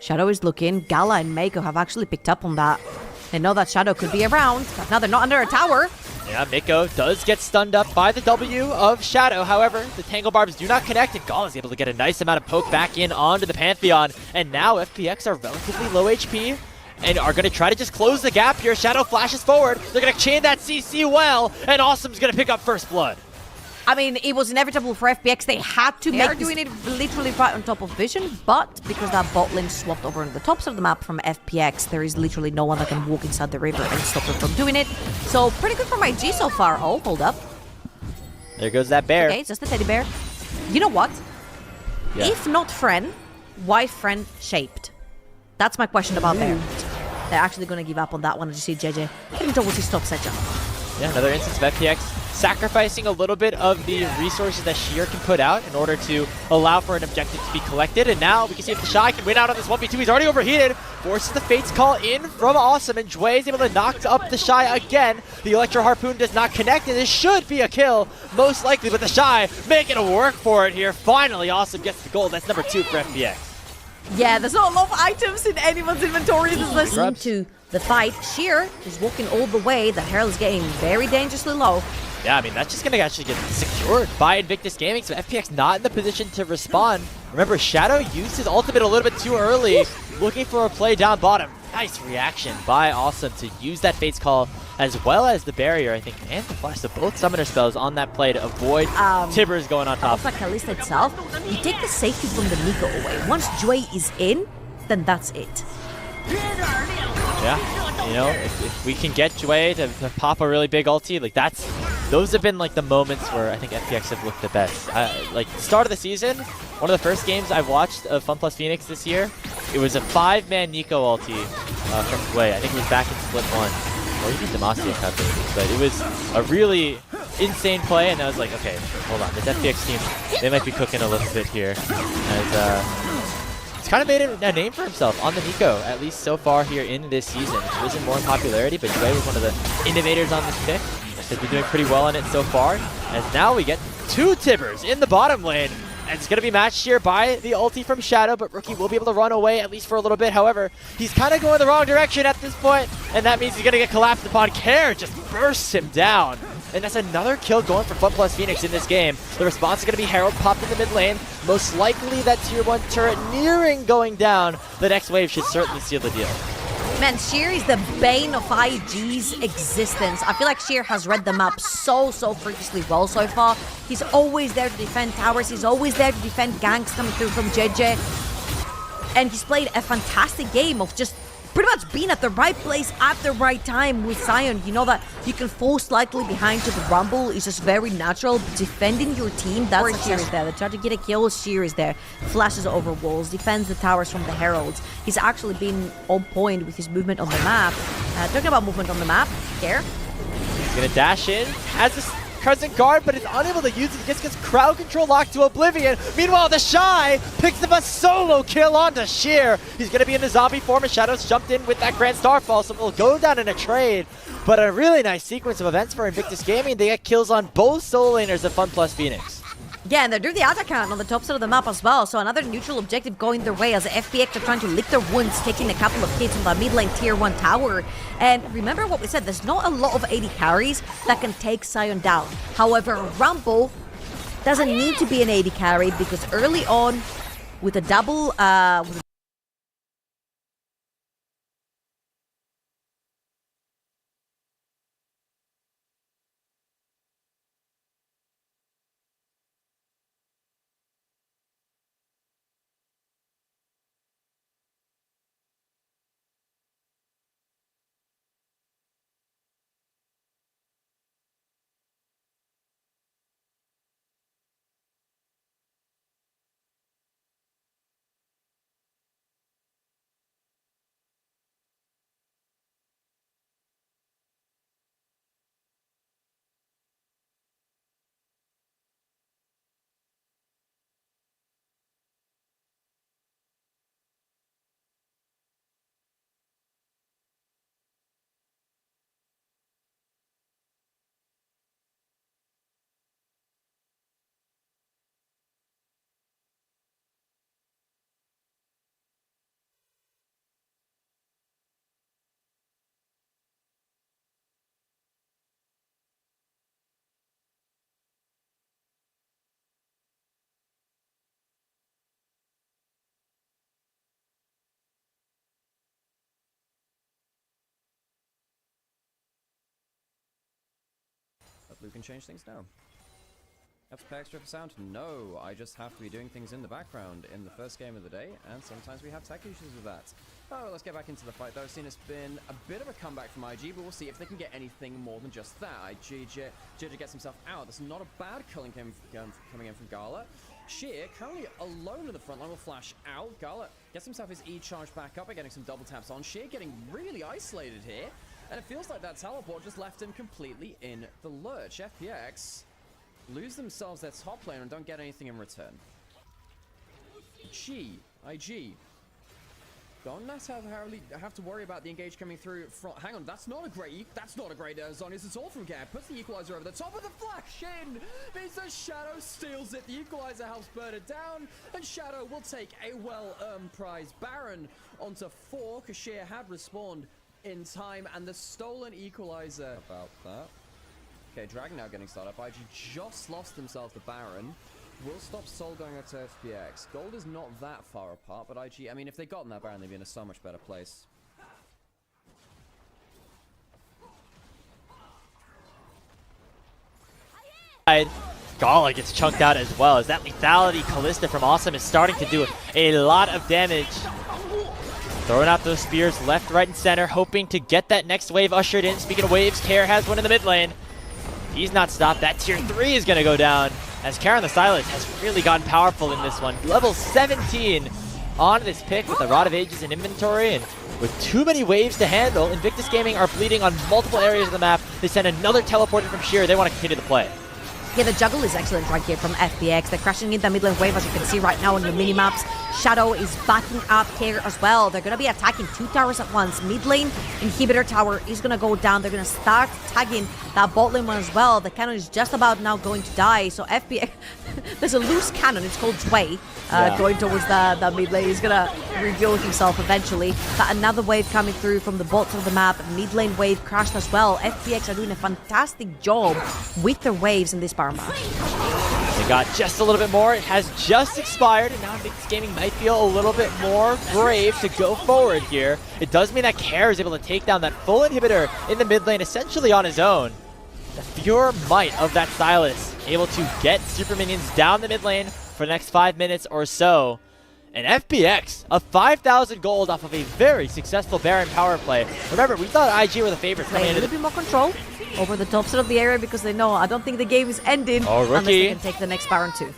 Shadow is looking. Gala and Mako have actually picked up on that. They know that Shadow could be around, but now they're not under a tower. Yeah, Mako does get stunned up by the W of Shadow. However, the Tangle Barbs do not connect, and Gala is able to get a nice amount of poke back in onto the Pantheon. And now FPX are relatively low HP and are going to try to just close the gap here. Shadow flashes forward. They're going to chain that CC well, and Awesome's going to pick up first blood. I mean, it was inevitable for FPX. They had to make doing it literally right on top of Vision, but because that bot lane swapped over on the tops of the map from FPX, there is literally no one that can walk inside the river and stop them from doing it. So pretty good from IG so far. Oh, hold up. There goes that bear. Okay, it's just a teddy bear. You know what? Yeah. If not Friend, why Friend shaped? That's my question about bear. They're actually going to give up on that one. I just see JJ heading towards his top section. Yeah, another instance of FPX sacrificing a little bit of the resources that Sheer can put out in order to allow for an objective to be collected. And now we can see if the Shy can win out on this 1v2. He's already overheated. Forces the Fates call in from Awesome, and Jue is able to knock up the Shy again. The Electro Harpoon does not connect, and this should be a kill, most likely, but the Shy making a work for it here. Finally, Awesome gets the gold. That's number 2 for FPX. Yeah, there's not a lot of items in anyone's inventory. This is into the fight. Sheer is walking all the way. The Herald is getting very dangerously low. Yeah, I mean, that's just going to actually get secured by Invictus Gaming, so FPX not in the position to respond. Remember, Shadow used his ultimate a little bit too early, looking for a play down bottom. Nice reaction by Awesome to use that Fates Call, as well as the barrier, I think, and the flash. So both summoner spells on that play to avoid Tibbers going on top. Also, Kalista itself, you take the safety from the Nico away. Once Jue is in, then that's it. Yeah, you know, if we can get Jue to pop a really big ulti, like those have been like the moments where I think FPX have looked the best. Like the start of the season, one of the first games I've watched of FunPlus Phoenix this year, it was a 5-man Nico ulti from Jue. I think it was back in Split 1, or even Demacia calculated, but it was a really insane play, and I was like, okay, hold on, this FPX team, they might be cooking a little bit here. He's kind of made a name for himself on the Nico, at least so far here in this season. He's risen more in popularity, but Jue was one of the innovators on this pick. Has been doing pretty well on it so far, as now we get 2 Tibbers in the bottom lane, and it's going to be matched here by the ulti from Shadow, but Rookie will be able to run away at least for a little bit. However, he's kind of going the wrong direction at this point, and that means he's going to get collapsed upon. Care just bursts him down, and that's another kill going for FunPlus Phoenix in this game. The response is going to be Herald popped in the mid lane, most likely that tier 1 turret nearing going down. The next wave should certainly seal the deal. Man, Sheer is the bane of IG's existence. I feel like Sheer has read the map so freakishly well so far. He's always there to defend towers. He's always there to defend ganks coming through from JJ. And he's played a fantastic game of just pretty much being at the right place at the right time with Sion. You know that you can fall slightly behind to the rumble. It's just very natural. Defending your team, that's what Sheer is there. They try to get a kill, Sheer is there. Flashes over walls, defends the towers from the Heralds. He's actually been on point with his movement on the map. Talking about movement on the map, Care. He's going to dash in, has this Crescent Guard, but is unable to use it. He just gets crowd control locked to oblivion. Meanwhile, the Shy picks up a solo kill onto Sheer. He's going to be in the zombie form, and Shadows jumped in with that Grand Starfall, so it'll go down in a trade. But a really nice sequence of events for Invictus Gaming. They get kills on both solo laners of FunPlus Phoenix. Yeah, and they're doing the auto count on the top side of the map as well, so another neutral objective going their way as the FPX are trying to lick their wounds, taking a couple of hits on the mid lane tier 1 tower. And remember what we said, there's not a lot of AD carries that can take Sion down. However, Rumble doesn't need to be an AD carry because early on, with a double, Luke can change things now. FPX for sound? No, I just have to be doing things in the background in the first game of the day, and sometimes we have tech issues with that. Oh, let's get back into the fight though. I've seen it's been a bit of a comeback from IG, but we'll see if they can get anything more than just that. JJ gets himself out. That's not a bad killing coming in from Gala. Sheer currently alone in the front line will flash out. Gala gets himself his E charge back up by getting some double taps on. Sheer getting really isolated here, and it feels like that teleport just left him completely in the lurch. FPX lose themselves their top lane and don't get anything in return. IG don't necessarily have to worry about the engage coming through front. Hang on, that's not a great Zonius at all from Care. Puts the equalizer over the top of the flash in. Means that Shadow steals it. The equalizer helps burn it down, and Shadow will take a well-earned prize. Baron onto 4. Kashir had respawned in time, and the stolen equalizer about that. Okay, Dragon now getting started up. IG just lost himself the Baron. Will stop Soul going up to FPX. Gold is not that far apart, but IG, I mean, if they'd gotten that Baron, they'd be in a so much better place. Gala gets chunked out as well, as that lethality Callista from Awesome is starting to do a lot of damage. Throwing out those spears left, right, and center, hoping to get that next wave ushered in. Speaking of waves, Care has one in the mid lane. He's not stopped. That tier 3 is going to go down, as Karen the Stylist has really gotten powerful in this one. Level 17 on this pick with the Rod of Ages in inventory, and with too many waves to handle, Invictus Gaming are bleeding on multiple areas of the map. They send another teleporter from Sheer. They want to continue the play. Yeah, the juggle is excellent right here from FPX. They're crashing in the mid lane wave, as you can see right now on your mini-maps. Shadow is backing up Care as well. They're going to be attacking 2 towers at once. Mid lane inhibitor tower is going to go down. They're going to start tagging that bot lane one as well. The cannon is just about now going to die. So FPX, there's a loose cannon. It's called Zway. Going towards the mid lane. He's going to reveal himself eventually. But another wave coming through from the bottom of the map. Mid lane wave crashed as well. FPX are doing a fantastic job with their waves in this bar match. They got just a little bit more. It has just expired, and now Invictus Gaming might feel a little bit more brave to go forward here. It does mean that Care is able to take down that full inhibitor in the mid lane essentially on his own. The pure might of that Stylus, able to get super minions down the mid lane for the next 5 minutes or so. And FPX, a 5,000 gold off of a very successful Baron power play. Remember, we thought IG were the favorites coming in. A little bit more control over the top side of the area, because they know I don't think the game is ending unless they can take the next Baron too.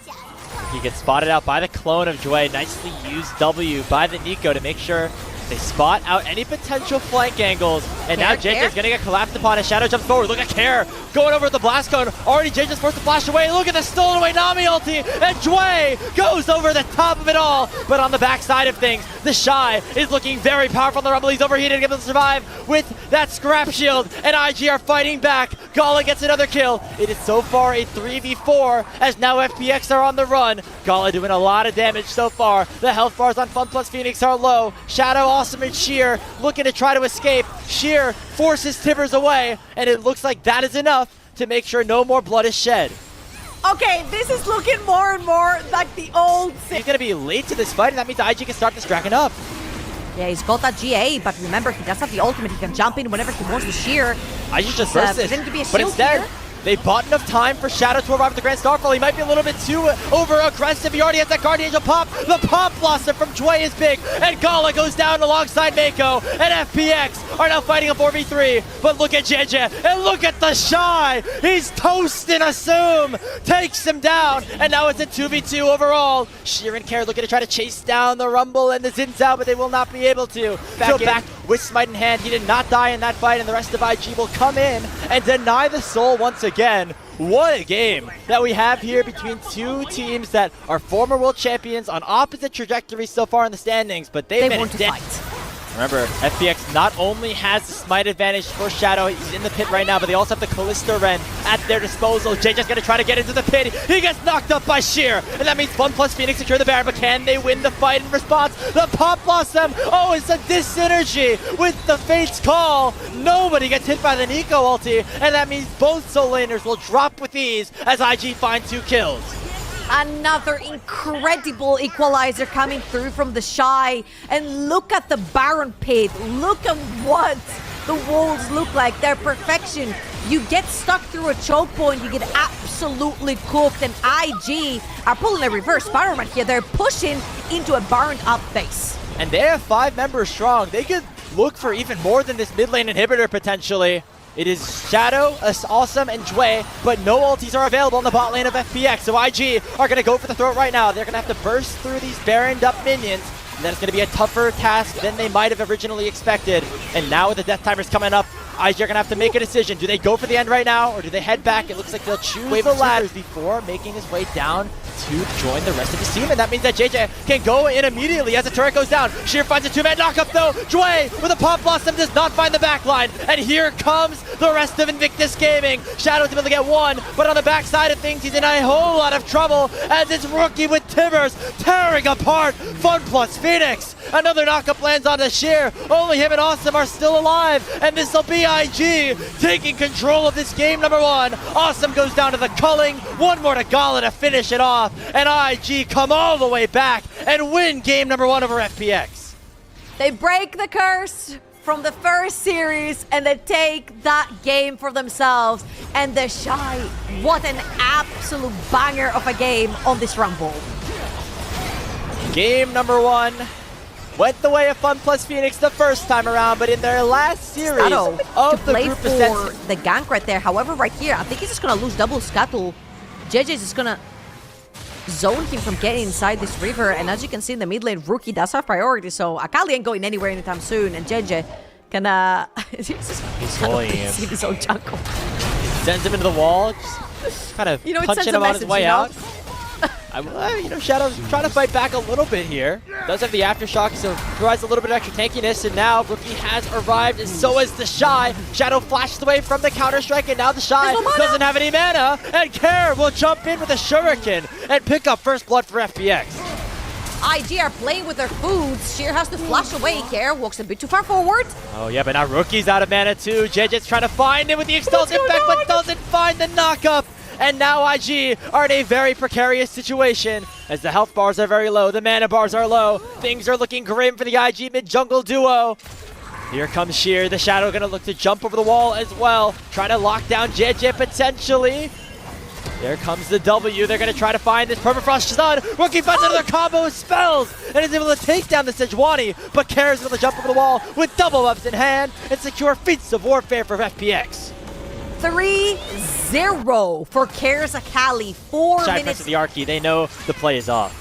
He gets spotted out by the clone of Joy. Nicely used W by the Nico to make sure they spot out any potential flank angles. And now Jake is going to get collapsed upon as Shadow jumps forward. Look at Care going over the blast cone. Already Jake is forced to flash away. Look at the stolen away Nami ulti. And Joy goes over the top of it all. But on the backside of things, the Shy is looking very powerful on the Rumble. He's overheated, able to survive with that scrap shield. And IG are fighting back. Gala gets another kill. It is so far a 3v4 as now FPX are on the run. Gala doing a lot of damage so far. The health bars on FunPlus Phoenix are low. Shadow, Awesome, and Sheer looking to try to escape. Sheer forces Tibbers away, and it looks like that is enough to make sure no more blood is shed. Okay, this is looking more and more like the old... He's going to be late to this fight, and that means IG can start this Dragon up. Yeah, he's got that GA, but remember, he does have the ultimate. He can jump in whenever he wants to Sheer. IG just burst it, but instead... Here. They bought enough time for Shadow to arrive at the Grand Starfall. He might be a little bit too over-aggressive. He already has that Guardian Angel pop. The pop blossom from Joy is big. And Gala goes down alongside Mako. And FPX are now fighting a 4v3. But look at JJ. And look at the Shy. He's toasting Assume. Takes him down. And now it's a 2v2 overall. Sheer and Care looking to try to chase down the Rumble and the Zinzao, but they will not be able to. Back with Smite in hand. He did not die in that fight, and the rest of IG will come in and deny the soul once again. What a game that we have here between two teams that are former world champions on opposite trajectories so far in the standings, but they want to fight. Remember, FPX not only has the smite advantage for Shadow, he's in the pit right now, but they also have the Callista Ren at their disposal. JJ's going to try to get into the pit. He gets knocked up by Sheer, and that means FunPlus Phoenix secure the Baron, but can they win the fight in response? The Pop Blossom, oh, it's a dis-synergy with the Fate's Call. Nobody gets hit by the Nico ulti, and that means both soul laners will drop with ease as IG find 2 kills. Another incredible equalizer coming through from the Shy. And look at the Baron pit. Look at what the walls look like. They're perfection. You get stuck through a choke point, you get absolutely cooked, and IG are pulling a reverse Baron right here. They're pushing into a burned up base. And they have 5 members strong. They could look for even more than this mid lane inhibitor potentially. It is Shadow, Awesome, and Jway, but no ultis are available in the bot lane of FPX. So IG are going to go for the throat right now. They're going to have to burst through these Baroned up minions. And that's going to be a tougher task than they might have originally expected. And now with the death timers coming up, IG are going to have to make a decision. Do they go for the end right now, or do they head back? It looks like they'll choose the latter before making his way down to join the rest of his team. And that means that JJ can go in immediately as the turret goes down. Sheer finds a 2-man knockup though. Jway with a pop blossom does not find the backline. And here comes the rest of Invictus Gaming. Shadow's able to get one, but on the backside of things, he's in a whole lot of trouble as it's Rookie with Timbers tearing apart FunPlus Phoenix. Another knockup lands onto Sheer. Only him and Awesome are still alive, and this will be IG taking control of this game number 1. Awesome goes down to the culling. One more to Gala to finish it off, and IG come all the way back and win game number 1 over FPX. They break the curse from the first series, and they take that game for themselves. And the Shy, what an absolute banger of a game on this Rumble. Game number 1 went the way of FunPlus Phoenix the first time around, but in their last series Scuttle of to the play group for the gank right there. However, right here, I think he's just gonna lose double Scuttle. JJ's just gonna zone him from getting inside this river, and as you can see in the mid lane, Rookie does have priority, so Akali ain't going anywhere anytime soon, and JJ can he's bullying him. his own jungle. Sends him into the wall, just kind of punching him on his way out. Shadow's trying to fight back a little bit here. Does have the aftershock, so provides a little bit of extra tankiness, and now Rookie has arrived, and so is the Shy. Shadow flashed away from the counter-strike, and now the Shy doesn't have any mana, and Care will jump in with a shuriken and pick up first blood for FPX. IG are playing with their foods. Sheer has to flash away. Care walks a bit too far forward. Oh yeah, but now Rookie's out of mana too. JJ's trying to find him with the explosive effect, but doesn't find the knockup. And now IG are in a very precarious situation as the health bars are very low, the mana bars are low. Things are looking grim for the IG mid-jungle duo. Here comes Sheer, the Shadow gonna look to jump over the wall as well, trying to lock down JJ potentially. There comes the W, they're gonna try to find this Permafrost stun. Rookie finds another combo of spells and is able to take down the Sejuani, but Care is able to jump over the wall with double ups in hand and secure feats of warfare for FPX. 3-0 for Care's Akali. 4 Shy minutes. to the Archie, they know the play is off.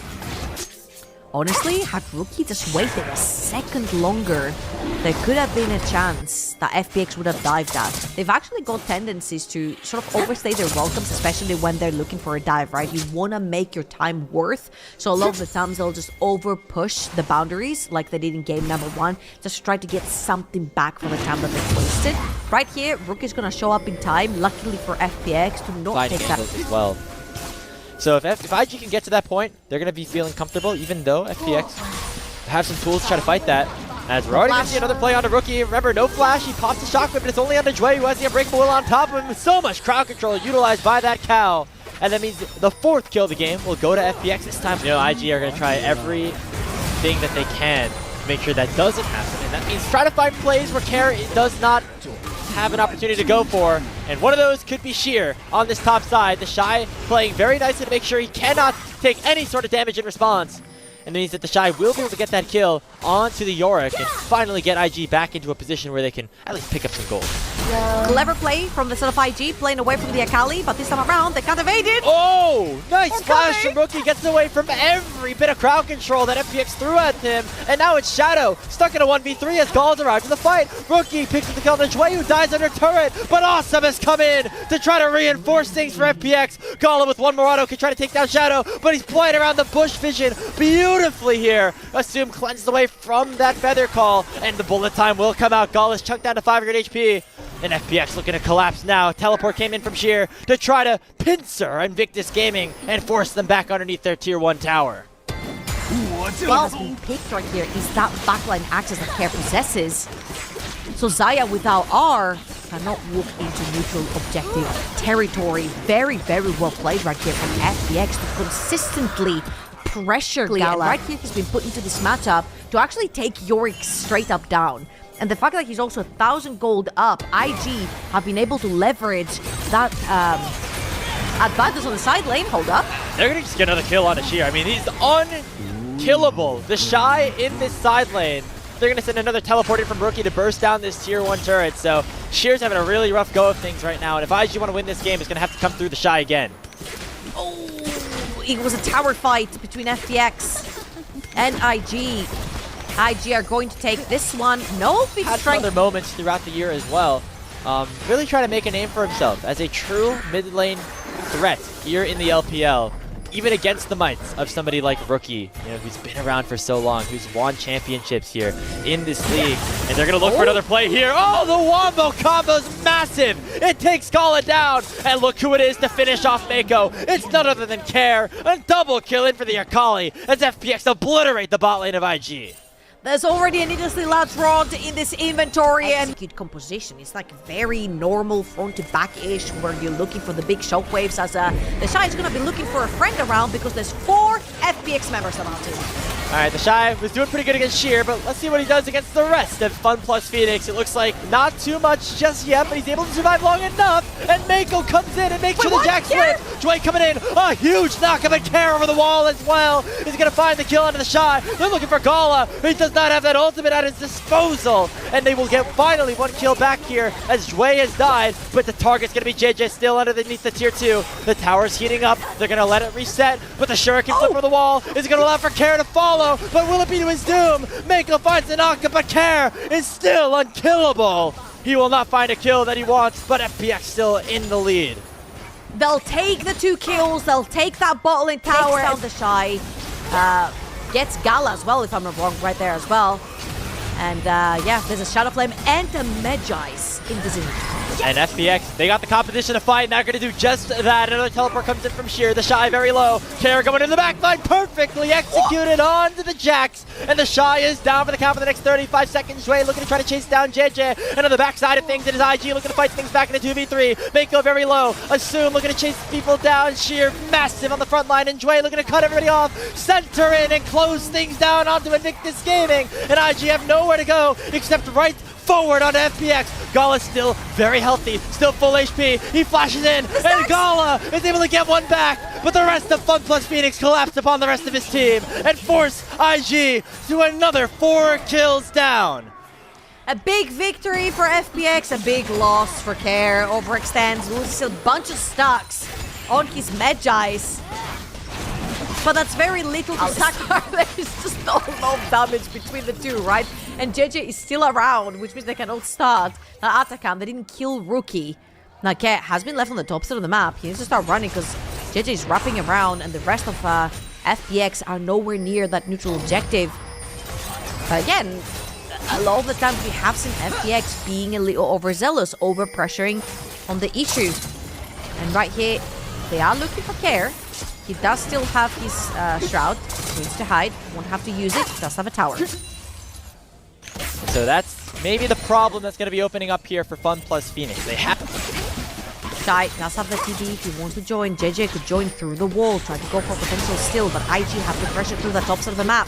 Honestly, had Rookie just waited a second longer, there could have been a chance that FPX would have dived that. They've actually got tendencies to sort of overstay their welcomes, especially when they're looking for a dive, right? You want to make your time worth, so a lot of the times they'll just over-push the boundaries like they did in game number 1, just to try to get something back for the time that they've wasted. Right here, Rookie's going to show up in time, luckily for FPX, to not take that. As well. So if IG can get to that point, they're going to be feeling comfortable, even though FPX have some tools to try to fight that. As we're already going to see another play onto Rookie. Remember, no flash, he pops the shockwave, but it's only onto Jway, who has the Unbreakable Will on top of him. So much crowd control utilized by that cow. And that means the 4th kill of the game will go to FPX this time. IG are going to try everything that they can to make sure that doesn't happen. And that means try to find plays where Care does not have an opportunity to go for, and one of those could be Sheer on this top side. The Shy playing very nicely to make sure he cannot take any sort of damage in response, and it means that the Shy will be able to get that kill onto the Yorick and finally get IG back into a position where they can at least pick up some gold. Clever play from the side of IG, playing away from the Akali, but this time around, they can't evade it. Oh, nice flash from Rookie, gets away from every bit of crowd control that FPX threw at him, and now it's Shadow, stuck in a 1v3 as Gall's arrived in the fight. Rookie picks up the kill on Jway, who dies under turret, but Awesome has come in to try to reinforce things for FPX. Gala with one more auto can try to take down Shadow, but he's playing around the bush vision beautifully here. Assume cleansed away from that feather call, and the bullet time will come out. Gala's chunked down to 500 HP. And FPX looking to collapse now. Teleport came in from Sheer to try to pincer Invictus Gaming and force them back underneath their tier 1 tower. What has been picked right here is that backline access that Care possesses. So Xayah without R cannot walk into neutral objective territory. Very, very well played right here from FPX to consistently pressure Gala. And right here he's been put into this matchup to actually take Yorick straight up down. And the fact that he's also 1,000 gold up, IG have been able to leverage that advantage on the side lane. Hold up. They're going to just get another kill on Ashir. I mean, he's unkillable. The Shy in this side lane. They're going to send another teleporter from Rookie to burst down this tier 1 turret. So Shear's having a really rough go of things right now. And if IG want to win this game, it's going to have to come through the Shy again. Oh, it was a tower fight between FPX and IG. IG are going to take this one. No big Had some other moments throughout the year as well. Really trying to make a name for himself as a true mid lane threat here in the LPL. Even against the mights of somebody like Rookie, who's been around for so long, who's won championships here in this league. And they're going to look for another play here. Oh, the wombo combo's massive. It takes Gala down. And look who it is to finish off Mako. It's none other than Care. A double kill in for the Akali as FPX obliterate the bot lane of IG. There's already a needlessly large rod in this inventory, and good composition. It's like very normal front to back-ish, where you're looking for the big shockwaves, as the Shy is going to be looking for a friend around because there's 4 FPX members around him. All right, the Shy was doing pretty good against Sheer, but let's see what he does against the rest of FunPlus Phoenix. It looks like not too much just yet, but he's able to survive long enough, and Mako comes in and makes sure the Jack split. Joy coming in, a huge knock of a Care over the wall as well. He's going to find the kill onto the Shy. They're looking for Gala. He does not have that ultimate at his disposal, and they will get finally 1 kill back here as Jway has died, but the target's going to be JJ still underneath the tier 2. The tower's heating up. They're going to let it reset, but the Shuriken flip for the wall is going to allow for Care to follow. But will it be to his doom? Mako finds the knock, but Care is still unkillable. He will not find a kill that he wants, but FPX still in the lead. They'll take the 2 kills. They'll take that bottle in tower. Takes down the Shy. Gets Gala as well, if I'm not wrong, right there as well. And yeah, there's a Shadow Flame and a Magi's in the zone. And FPX, they got the competition to fight, and they're going to do just that. Another teleport comes in from Sheer. The Shy very low. Care going in the backline, perfectly executed onto the Jax. And the Shy is down for the count for the next 35 seconds. Jway looking to try to chase down JJ. And on the backside of things, it is IG looking to fight things back in a 2v3. Mako very low. Assume looking to chase people down. Sheer massive on the front line, and Jway looking to cut everybody off. Center in and close things down onto Invictus Gaming. And IG have nowhere to go except right forward on FPX. Gala still very healthy, still full HP. He flashes in, and Gala is able to get one back, but the rest of FunPlus Phoenix collapsed upon the rest of his team and force IG to another 4 kills down. A big victory for FPX, a big loss for Care. Overextends, loses a bunch of stacks on his Magi's. But that's very little to sacrifice. There's just not enough damage between the 2, right? And JJ is still around, which means they cannot start that attack. They didn't kill Rookie. Now, Care has been left on the top side of the map. He needs to start running because JJ is wrapping around, and the rest of FPX are nowhere near that neutral objective. But again, a lot of the times we have seen FPX being a little overzealous, over-pressuring on the issue. And right here, they are looking for Care. He does still have his Shroud. Needs to hide. Won't have to use it. Does have a tower. So that's maybe the problem that's going to be opening up here for FunPlus Phoenix. They have... Shy does have the TD. If he wants to join, JJ could join through the wall. Try to go for potential steal, but IG have to pressure through the top side of the map.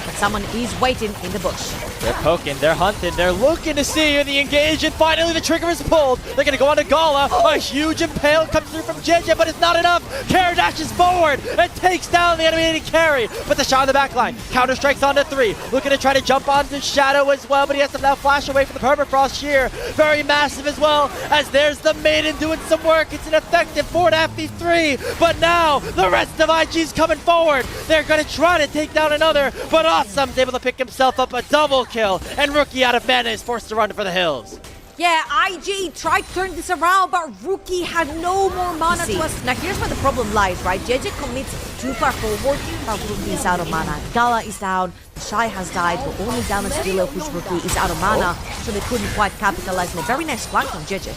But someone is waiting in the bush. They're poking, they're hunting, they're looking to see the engage, and finally the trigger is pulled. They're going to go on to Gala. A huge impale comes through from JJ, but it's not enough. Care dashes forward and takes down the animated carry. But the shot on the back line. Counter strikes onto 3. Looking to try to jump onto Shadow as well, but he has to now flash away from the permafrost here. Very massive as well, as there's the Maiden doing some work. It's an effective 4-3, but now the rest of IG's coming forward. They're going to try to take down another, but Awesome's able to pick himself up a double kill, and Rookie out of mana is forced to run for the hills. Yeah, IG tried to turn this around, but Rookie had no more mana to us. Now here's where the problem lies, right? JJ commits too far forward, but Rookie is out of mana. Gala is down, Shy has died, but only down as Stilo, whose Rookie is out of mana, so they couldn't quite capitalize on a very nice flank from JJ.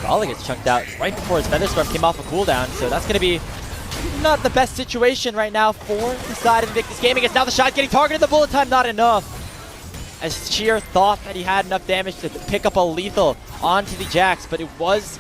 Gala gets chunked out right before his Featherstorm came off a cooldown, so that's going to be not the best situation right now for the side of Invictus Gaming. It's now the shot getting targeted, the bullet time not enough. As Sheer thought that he had enough damage to pick up a lethal onto the Jax, but it was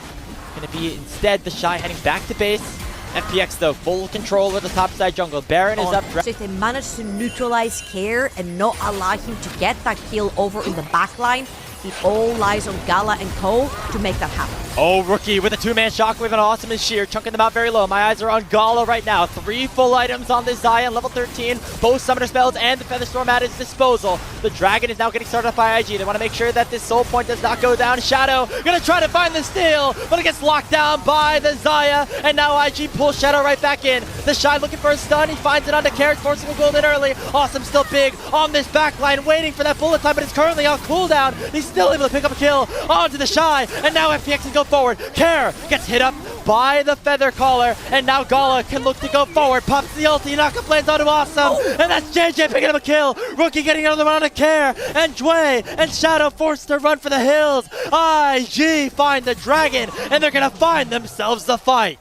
going to be instead the Shy heading back to base. FPX though, full control of the top side jungle. Baron is up. So if they manage to neutralize Care and not allow him to get that kill over in the backline, it all lies on Gala and Co to make that happen. Oh, Rookie with a two-man shockwave and awesome and sheer, chunking them out very low. My eyes are on Gala right now. 3 full items on this Xayah, level 13. Both summoner spells and the Featherstorm at his disposal. The Dragon is now getting started up by IG. They want to make sure that this soul point does not go down. Shadow gonna try to find the steal, but it gets locked down by the Xayah. And now IG pulls Shadow right back in. The Shy looking for a stun. He finds it onto Carrot, forcing a golden early. Awesome still big on this backline, waiting for that bullet time, but it's currently on cooldown. He's still able to pick up a kill onto the Shy, and now FPX can go forward. Care gets hit up by the Feather Caller, and now Gala can look to go forward. Pops the ulti, knockup lands onto Awesome, and that's JJ picking up a kill. Rookie getting another one onto Care, and Dway and Shadow forced to run for the hills. IG find the Dragon, and they're gonna find themselves the fight.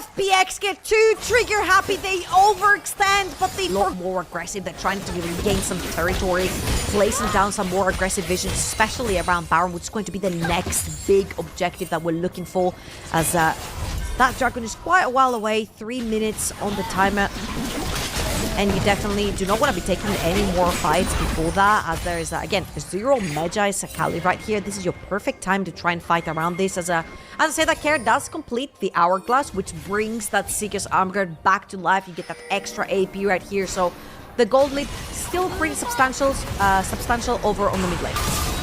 FPX get too trigger happy, they overextend, but they look more aggressive. They're trying to regain some territory, placing down some more aggressive vision, especially around Baron, which is going to be the next big objective that we're looking for, as that Dragon is quite a while away, 3 minutes on the timer. And you definitely do not want to be taking any more fights before that, as there is, again, 0 Magi Sakali right here. This is your perfect time to try and fight around this, as I say, that Care does complete the Hourglass, which brings that Seeker's Armguard back to life. You get that extra AP right here, so the gold lead still pretty substantial over on the mid lane.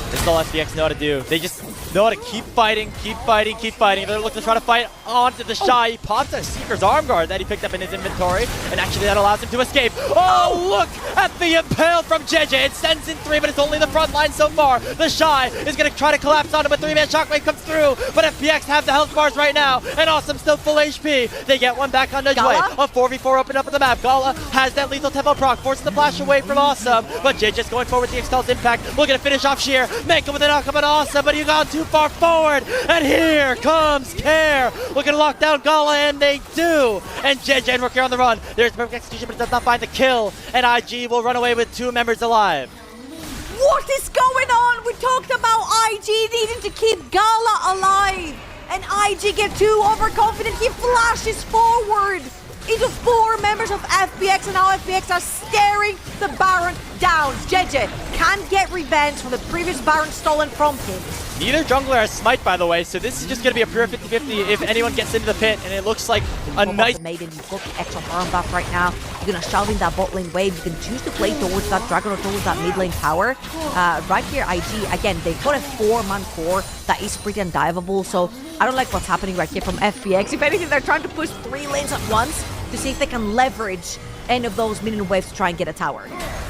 This is all FPX know how to do. They just know how to keep fighting, keep fighting, keep fighting. They're looking to try to fight onto the Shy. He pops a Seeker's Arm Guard that he picked up in his inventory, and actually that allows him to escape. Oh, look at the impale from JJ. It sends in 3, but it's only the front line so far. The Shy is going to try to collapse on him, but 3-man shockwave comes through, but FPX have the health bars right now, and Awesome still full HP. They get one back on Dway. A 4v4 open up on the map. Gala has that lethal tempo proc, forcing the flash away from Awesome, but JJ's going forward with the Expel's impact. Looking to finish off Sheer. Make him with an knockup on Awesome, but you gone too far forward, and here comes Care. Looking to lock down Gala, and they do. And JJ and Rookie are on the run. There's perfect execution, but it does not find the kill, and IG will run away with 2 members alive. What is going on? We talked about IG needing to keep Gala alive, and IG get too overconfident. He flashes forward into 4 members of FPX, and now FPX are staring the Baron down. JJ can get revenge for the previous Baron stolen from him. Neither jungler has smite, by the way, so this is just going to be a pure 50-50 if anyone gets into the pit, and it looks like a nice... Maiden, you've got the extra Baron buff right now. You're going to shove in that bot lane wave. You can choose to play towards that Dragon or towards that mid lane tower. Right here, IG, again, they've got a 4-man core that is pretty undivable, so I don't like what's happening right here from FPX. If anything, they're trying to push 3 lanes at once to see if they can leverage any of those minion waves to try and get a tower.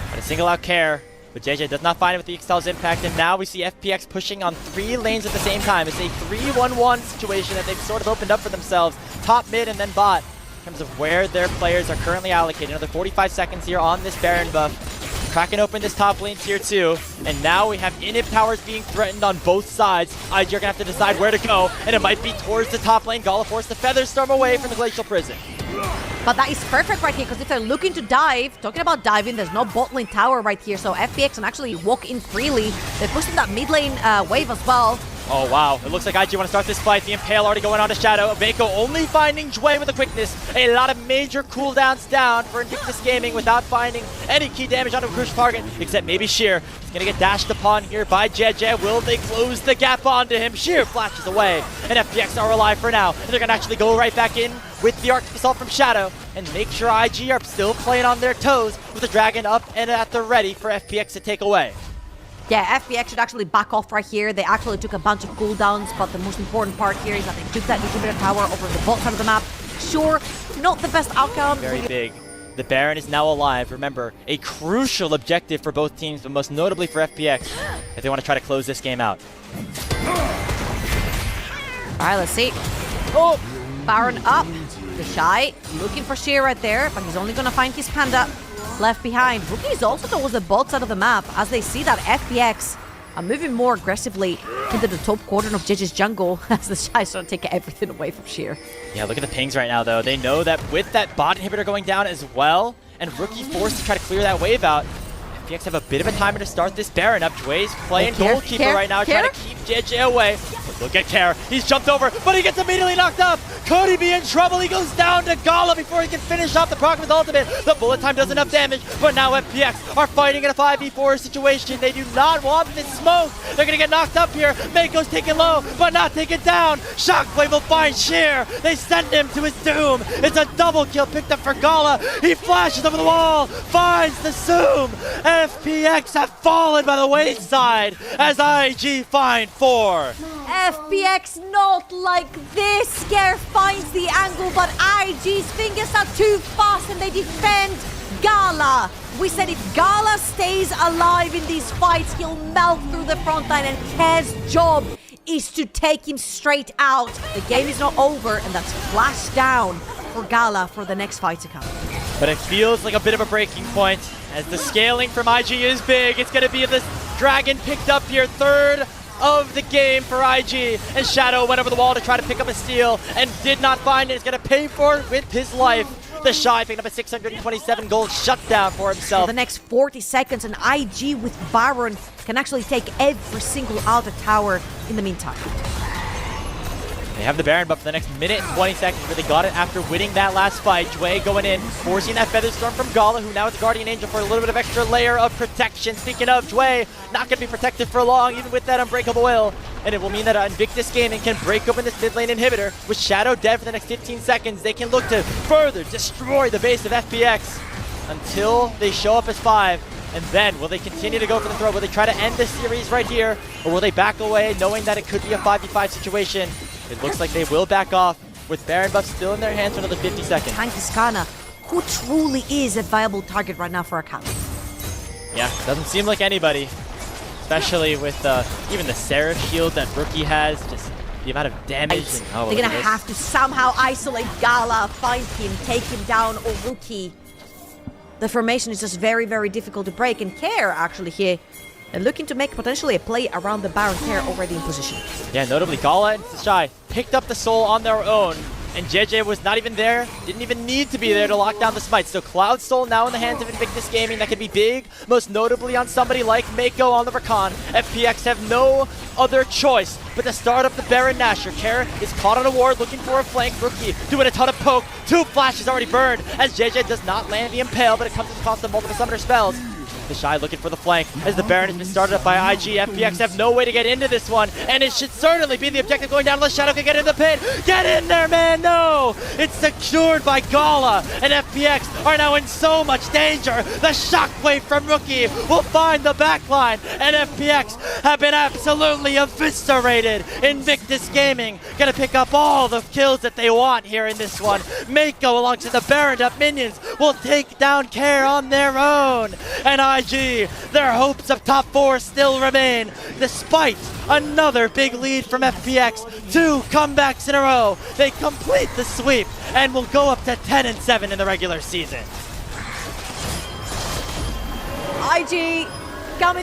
But a single out Care, but JJ does not find it with the Excel's impact, and now we see FPX pushing on 3 lanes at the same time. It's a 3-1-1 situation that they've sort of opened up for themselves, top, mid, and then bot, in terms of where their players are currently allocated. Another 45 seconds here on this Baron buff. Cracking open this top lane tier 2, and now we have inhib towers being threatened on both sides. IG are going to have to decide where to go, and it might be towards the top lane. Gala forced the Featherstorm away from the Glacial Prison. But that is perfect right here, because if they're looking to dive, talking about diving, there's no bot lane tower right here, so FPX can actually walk in freely. They're pushing that mid lane wave as well. Oh, wow. It looks like IG want to start this fight. The Impale already going on to Shadow. Mako only finding Dway with the quickness. A lot of major cooldowns down for Invictus Gaming without finding any key damage onto a crucial target, except maybe Sheer. He's going to get dashed upon here by JJ. Will they close the gap onto him? Sheer flashes away, and FPX are alive for now. And they're going to actually go right back in with the Arctic Assault from Shadow and make sure IG are still playing on their toes with the Dragon up and at the ready for FPX to take away. Yeah, FPX should actually back off right here. They actually took a bunch of cooldowns, but the most important part here is that they took that inhibitor tower over the bot side of the map. Sure, not the best outcome. Very big. The Baron is now alive. Remember, a crucial objective for both teams, but most notably for FPX, if they want to try to close this game out. Alright, let's see. Oh, Baron up. The Shy looking for Sheer right there, but he's only going to find his Panda left behind. Rookie is also towards the bot side of the map, as they see that FPX are moving more aggressively into the top quadrant of JJ's jungle, as the Shy sort of take everything away from Sheer. Yeah, look at the pings right now, though. They know that with that bot inhibitor going down as well, and Rookie forced to try to clear that wave out, FPX have a bit of a timer to start this Baron up. Dway's playing goalkeeper right now, trying to keep JJ away. Look at Care. He's jumped over, but he gets immediately knocked up. Could he be in trouble? He goes down to Gala before he can finish off the proc with ultimate. The bullet time does enough damage, but now FPX are fighting in a 5v4 situation. They do not want this smoke. They're going to get knocked up here. Mako's taken low, but not taken down. Shockwave will find Sheer. They send him to his doom. It's a double kill picked up for Gala. He flashes over the wall, finds the Zoom. FPX have fallen by the wayside as IG find 4. FPX not like this. Scare finds the angle, but IG's fingers are too fast and they defend Gala. We said if Gala stays alive in these fights, he'll melt through the front line, and Care's job is to take him straight out. The game is not over, and that's flash down for Gala for the next fight to come. But it feels like a bit of a breaking point as the scaling from IG is big. It's going to be this Dragon picked up here, third of the game for IG, and Shadow went over the wall to try to pick up a steal and did not find it. He's going to pay for it with his life. The Shy picking up a 627 gold shutdown for himself. For the next 40 seconds, and IG with Baron can actually take every single outer tower in the meantime. They have the Baron, but for the next minute and 20 seconds, where they got it after winning that last fight. Jue going in, forcing that Feather Storm from Gala, who now is a Guardian Angel for a little bit of extra layer of protection. Speaking of, Jue not going to be protected for long, even with that Unbreakable Will. And it will mean that Invictus Gaming can break open this mid lane inhibitor. With Shadow dead for the next 15 seconds, they can look to further destroy the base of FPX until they show up as 5. And then, will they continue to go for the throw? Will they try to end this series right here? Or will they back away, knowing that it could be a 5v5 situation? It looks like they will back off, with Baron buff still in their hands for another 50 seconds. Tank Iskana, who truly is a viable target right now for a Kali. Yeah, doesn't seem like anybody. Especially with even the Seraph shield that Rookie has, just the amount of damage. And, they're gonna have to somehow isolate Gala, find him, take him down, or Rookie. The formation is just very, very difficult to break, and Care actually here, they're looking to make potentially a play around the Baron. Care already in position. Yeah, notably Gala and Shy picked up the soul on their own, and JJ was not even there, didn't even need to be there to lock down the smite. So Cloud Soul now in the hands of Invictus Gaming. That could be big, most notably on somebody like Mako on the Rakan. FPX have no other choice but to start up the Baron Nashor. Care is caught on a ward, looking for a flank. Rookie doing a ton of poke. 2 flashes already burned as JJ does not land the Impale, but it comes at the cost of multiple summoner spells. The Shy looking for the flank as the Baron has been started up by IG. FPX have no way to get into this one, and it should certainly be the objective going down unless Shadow can get in the pit. Get in there, man! No! It's secured by Gala, and FPX are now in so much danger. The shockwave from Rookie will find the backline, and FPX have been absolutely eviscerated. Invictus Gaming gonna pick up all the kills that they want here in this one. Mako alongside the Baron up minions will take down Care on their own, and IG, their hopes of top 4 still remain, despite another big lead from FPX. 2 comebacks in a row. They complete the sweep and will go up to 10-7 in the regular season. IG coming